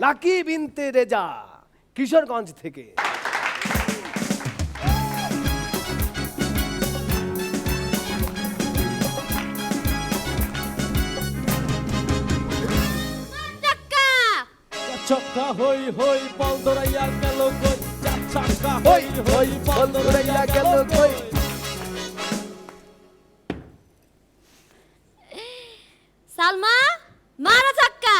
Lucky বিনতে রেজা কিশোরগঞ্জ থেকে। ছক্কা হই হই বল দৌড়াইয়া গেল কই, চার ছক্কা হই হই বল দৌড়াইয়া গেল কই। সালমা মারা ছক্কা।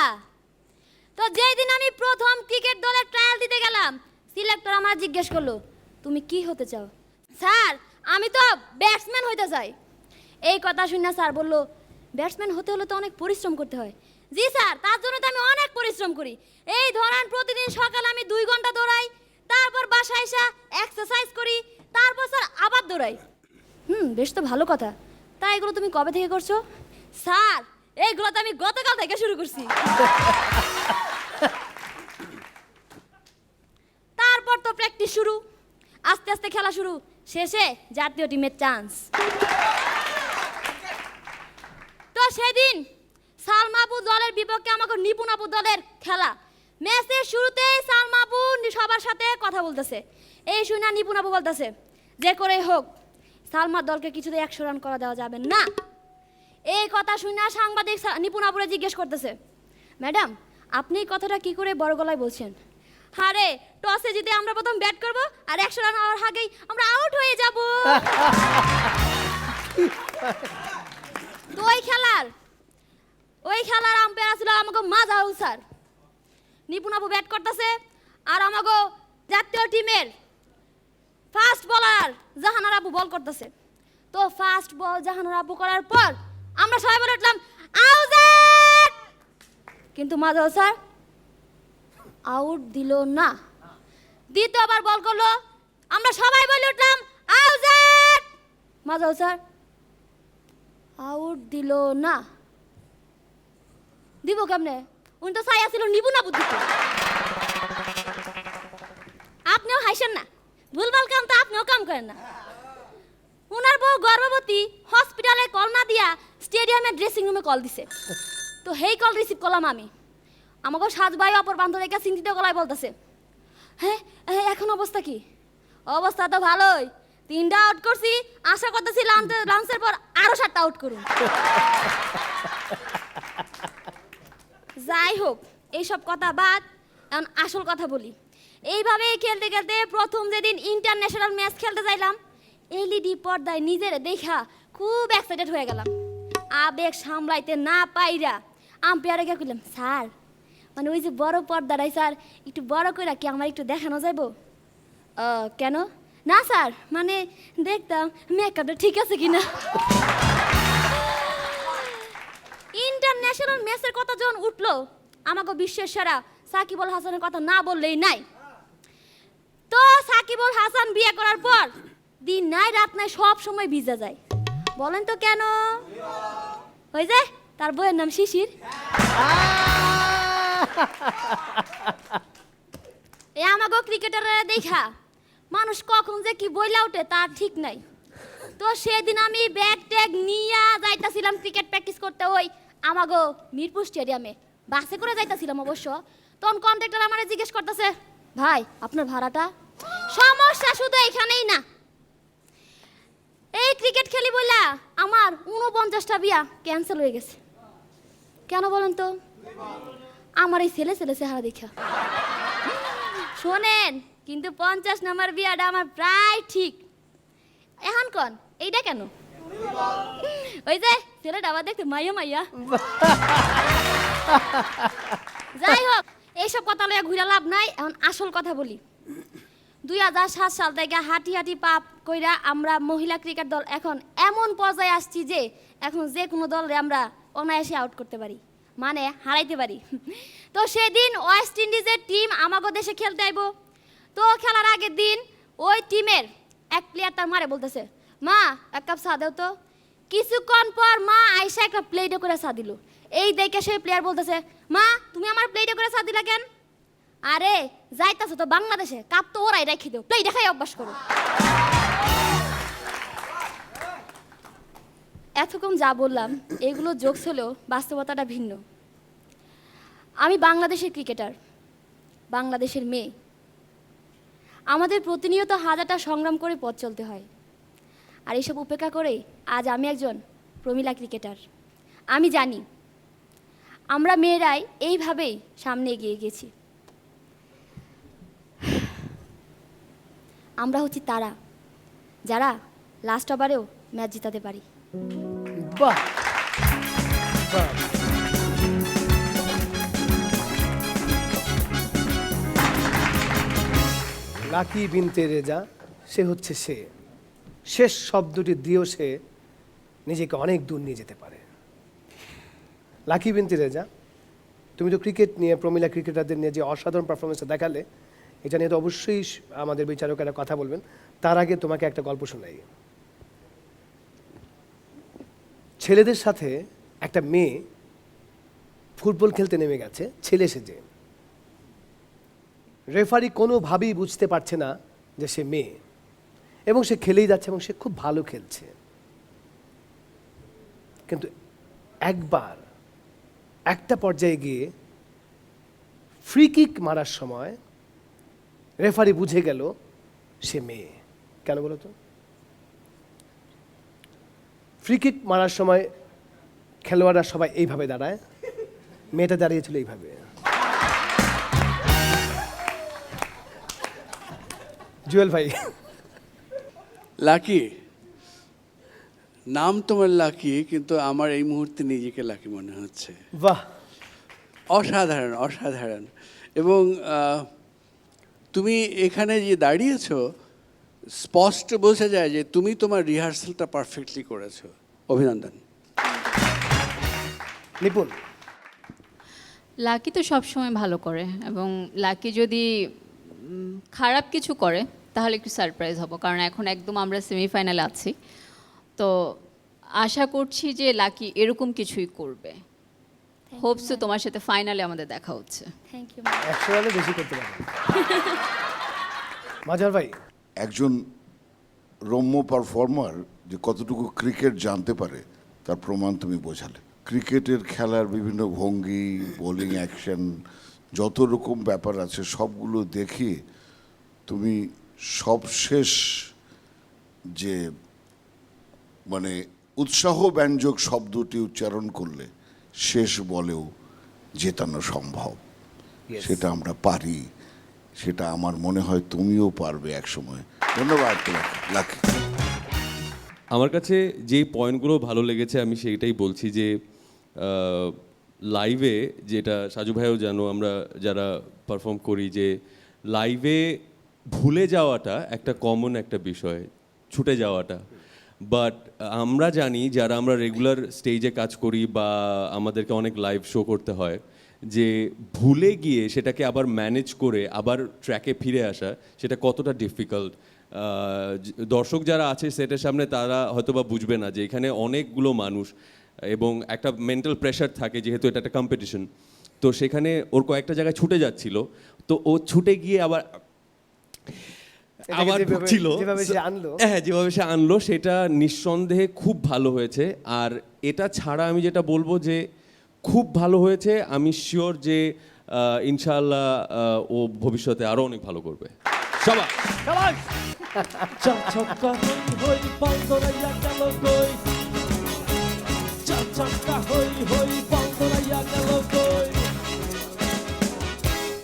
তো যেদিন আমি প্রথম ক্রিকেট দলের ট্রায়াল দিতে গেলাম, সিলেক্টর আমার জিজ্ঞেস করলো তুমি কি হতে চাও? স্যার আমি তো ব্যাটসম্যান হইতে চাই। এই কথা শুনে স্যার বলল ব্যাটসম্যান হতে হলে তো অনেক পরিশ্রম করতে হয়। জি স্যার, তার জন্য তো আমি অনেক পরিশ্রম করি। এই ধরেন প্রতিদিন সকালে আমি 2 ঘন্টা দৌড়াই, তারপর বাসায় এসে এক্সারসাইজ করি, তারপর স্যার আবার দৌড়াই। বেশ তো ভালো কথা। তা এগুলো তুমি কবে থেকে করছো? স্যার এইগুলো তো আমি গতকাল থেকে শুরু করছি। তারপর তো প্র্যাকটিস শুরু, আস্তে আস্তে খেলা শুরু, শেষে জাতীয় টিমের চান্স। তো সেদিন সালমাবু দলের বিপক্ষে আমাকে নিপুণ আপু দলের খেলা। ম্যাচের শুরুতেই সালমাবু সবার সাথে কথা বলতেছে। এই শুনে নিপুণ আপু বলতেছে যে করেই হোক সালমার দলকে কিছুতেই 100 রান করা দেওয়া যাবে না। এই কথা শুনে সাংবাদিক নিপুণ আপুরে জিজ্ঞেস করতেছে ম্যাডাম আপনি এই কথাটা কি করে বড় গলায় বলছেন? আরে টসে জিতে আমরা প্রথম ব্যাট করব আর 100 রান হওয়ার আগেই আমরা আউট হয়ে যাব। তো ওই খেলার আম্পায়ার ছিল আমাকে মাজারুল স্যার। নিপুণ আপু ব্যাট করতেছে আর আমাকে জাতীয় টিমের ফার্স্ট বলার জাহানার আপু বল করতেছে। তো ফার্স্ট বল জাহানার আপু করার পর আমরা সবাই বলে উঠলাম আউট। কিন্তু মাজারুল স্যার আউট দিল না। দ্বিতীয়বার বল করলো, আমরা সবাই বলে উঠলাম আউট। মাজারুল স্যার আউট দিল না। দিব কেমনে? উনি তো চাই আসছিল নিবু না বুদ্ধি। আপনিও হাসেন না, ভুলভাল কাম তো আপনিও কাম করেন না। উনার বউ গর্ভবতী, হসপিটালে কল না দিয়া স্টেডিয়ামের ড্রেসিং রুমে কল দিছে। তো হেই কল রিসিভ করলাম আমি। আমাকে সাজ ভাই অপর বান্ধবীকে চিন্তিত গলায় বলতেছে হ্যাঁ এখন অবস্থা কি? অবস্থা তো ভালোই, 3টা আউট করছি, আশা করতেছি লাঞ্চের পর আরো 7টা আউট করুন। যাই হোক এইসব কথা বাদ, এখন আসল কথা বলি। এইভাবেই খেলতে খেলতে প্রথম যেদিন ইন্টারন্যাশনাল ম্যাচ খেলতে যাইলাম, এলইডি পর্দায় নিজের দেখা খুব এক্সাইটেড হয়ে গেলাম। আবেগ সামলাইতে না পাইরা আম্পায়ারে গিয়ে কইলাম স্যার মানে ওই যে বড় পর্দাটাই স্যার একটু বড় করে কি আমার একটু দেখানো যাইব? কেন? না স্যার মানে দেখতাম মেকআপটা ঠিক আছে কিনা। ইন্টারন্যাশনাল ম্যাচের কথা যখন উঠলো, আমাকে বিশ্বের সেরা সাকিব আল হাসানের কথা না বললেই নাই। তো সাকিব আল হাসান বিয়ে করার পর দিন নাই রাত নাই সব সময় ভিজা যায়। বলেন তো কেন? ওই যে তার বইয়ের নাম শিশির। এ আমাকে ক্রিকেটাররা দেখা মানুষ কখন যে কি বইলা ওঠে তার ঠিক নাই। তো সেদিন আমি ব্যাগ ট্যাগ নিয়ে যাইতাছিলাম ক্রিকেট প্র্যাকটিস করতে ওই আমাগো মিরপুর স্টেডিয়ামে। বাসে করে যাইতাছিলাম অবশ্য। তখন কন্ট্রাক্টর আমারে জিজ্ঞেস করতেছে ভাই আপনার ভাড়াটা? সমস্যা শুধু এইখানেই না, এই ক্রিকেট খেলি বইলা আমার 49টা বিয়া ক্যান্সেল হয়ে গেছে। কেন বলেন তো? আমার এই ছেলে চেহারা দেখা। শোনেন কিন্তু 50 নম্বর বিয়াটা আমার প্রায় ঠিক। এখন কোন এইটা কেন? ওই যে ছেলেটা আবার দেখতে মাইয়া। যাই হোক এইসব কথা লইয়া ঘুরে লাভ নাই, এখন আসল কথা বলি। 2007 সাল থেকে হাঁটি হাঁটি পাপ কইরা আমরা মহিলা ক্রিকেট দল এখন এমন পর্যায়ে আসছি যে এখন যে কোনো দলে আমরা অনায়াসে আউট করতে পারি, মানে হারাইতে পারি। তো সেদিন ওয়েস্ট ইন্ডিজের টিম আমাগো দেশে খেলতে আইব। তো খেলার আগের দিন ওই টিমের এক প্লেয়ার তার মারে বলতেছে মা 1 কাপ চা দাও তো। কিছুক্ষণ পর মা আইসা একটা প্লেটে করে চা দিল। এই দেখে সেই প্লেয়ার বলতেছে মা তুমি আমার প্লেটে করে চা দিলা কেন? আরে যাইতাছো তো বাংলাদেশে, কাপ তো ওরাই রেখে দাও, প্লেটে খাই অভ্যাস করো। এতক্ষণ যা বললাম এগুলো জোকস হলেও বাস্তবতাটা ভিন্ন। আমি বাংলাদেশের ক্রিকেটার, বাংলাদেশের মেয়ে। আমাদের প্রতিনিয়ত হাজারটা সংগ্রাম করে পথ চলতে হয়, আর এসব উপেক্ষা করে আজ আমি একজন প্রমিলা ক্রিকেটার। আমি জানি আমরা মেয়েরাই এইভাবেই সামনে এগিয়ে গেছি। আমরা হচ্ছি তারা যারা লাস্ট ওভারেও ম্যাচ জিতাতে পারি। বাহ বাহ। লাকি বিনতে রেজা, সে হচ্ছে সে। শেষ শব্দটি দিয়েও সে নিজেকে অনেক দূর নিয়ে যেতে পারে। লাকি বিনতে রেজা, তুমি তো ক্রিকেট নিয়ে, প্রমিলা ক্রিকেটারদের নিয়ে যে অসাধারণ পারফরমেন্সটা দেখালে, এটা নিয়ে তো অবশ্যই আমাদের বিচারকেরা কথা বলবেন। তার আগে তোমাকে একটা গল্প শোনাই। ছেলেদের সাথে একটা মেয়ে ফুটবল খেলতে নেমে গেছে ছেলে সেজে। রেফারি কোনোভাবেই বুঝতে পারছে না যে সে মেয়ে, এবং সে খেলেই যাচ্ছে এবং সে খুব ভালো খেলছে। কিন্তু একবার একটা পর্যায়ে গিয়ে ফ্রি কিক মারার সময় রেফারি বুঝে গেল সে মেয়ে। কেন বলো তো? ফ্রি কিক মারার সময় খেলোয়াড়রা সবাই এইভাবে দাঁড়ায়, মেয়েটা দাঁড়িয়েছিল এইভাবে। জুয়েল ভাই, লাকি, নাম তোমার লাকি, কিন্তু আমার এই মুহূর্তে নিজেকে লাকি মনে হচ্ছে। বাহ, অসাধারণ, অসাধারণ। এবং তুমি এখানে যে দাঁড়িয়েছো, স্পষ্ট বোঝা যায় যে তুমি তোমার রিহার্সালটা পারফেক্টলি করেছো। অভিনন্দন। নিপুণ। লাকি তো সবসময় ভালো করে, এবং লাকি যদি খারাপ কিছু করে তাহলে একটু সারপ্রাইজ হব, কারণ এখন একদম আমরা সেমিফাইনালে আছি। তো আশা করছি যে লাকি এরকম কিছুই করবে। হোপস তোমার সাথে ফাইনালে আমাদের দেখা হচ্ছে। Thank you. 100 রানে বেশি করতে পারবে। মাজার ভাই, একজন রম্য পারফর্মার যে কতটুকু ক্রিকেট জানতে পারে তার প্রমাণ তুমি বোঝালে। ক্রিকেটের খেলার বিভিন্ন ভঙ্গি, বোলিং অ্যাকশন, যত রকম ব্যাপার আছে সবগুলো দেখিয়ে তুমি সবশেষ যে মানে উৎসাহব্যঞ্জক শব্দটি উচ্চারণ করলে শেষ বলেও জেতানো সম্ভব। Yes. সেটা আমরা পারি, সেটা আমার মনে হয় তুমিও পারবে এক সময়। ধন্যবাদ তোমাকে লাকি। আমার কাছে যেই পয়েন্টগুলো ভালো লেগেছে আমি সেইটাই বলছি যে লাইভে, যেটা সাজু ভাইও জানো, আমরা যারা পারফর্ম করি, যে লাইভে ভুলে যাওয়াটা একটা কমন একটা বিষয়, ছুটে যাওয়াটা। বাট আমরা জানি যারা আমরা রেগুলার স্টেজে কাজ করি বা আমাদেরকে অনেক লাইভ শো করতে হয়, যে ভুলে গিয়ে সেটাকে আবার ম্যানেজ করে আবার ট্র্যাকে ফিরে আসা সেটা কতটা ডিফিকাল্ট। দর্শক যারা আছে সেটের সামনে তারা হয়তো বা বুঝবে না যে এখানে অনেকগুলো মানুষ এবং একটা মেন্টাল প্রেশার থাকে, যেহেতু এটা একটা কম্পিটিশন। তো সেখানে ওর কয়েকটা জায়গায় ছুটে যাচ্ছিল, তো ও ছুটে গিয়ে আবার ঢুকছিল। হ্যাঁ, যেভাবে সে আনলো সেটা নিঃসন্দেহে খুব ভালো হয়েছে। আর এটা ছাড়া আমি যেটা বলবো যে খুব ভালো হয়েছে, আমি শিওর যে ইনশাআল্লাহ ও ভবিষ্যতে আরো অনেক ভালো করবে। সবাই চকচকা হই হই বল দৌড়াইয়া গেল কই, চকচকা হই হই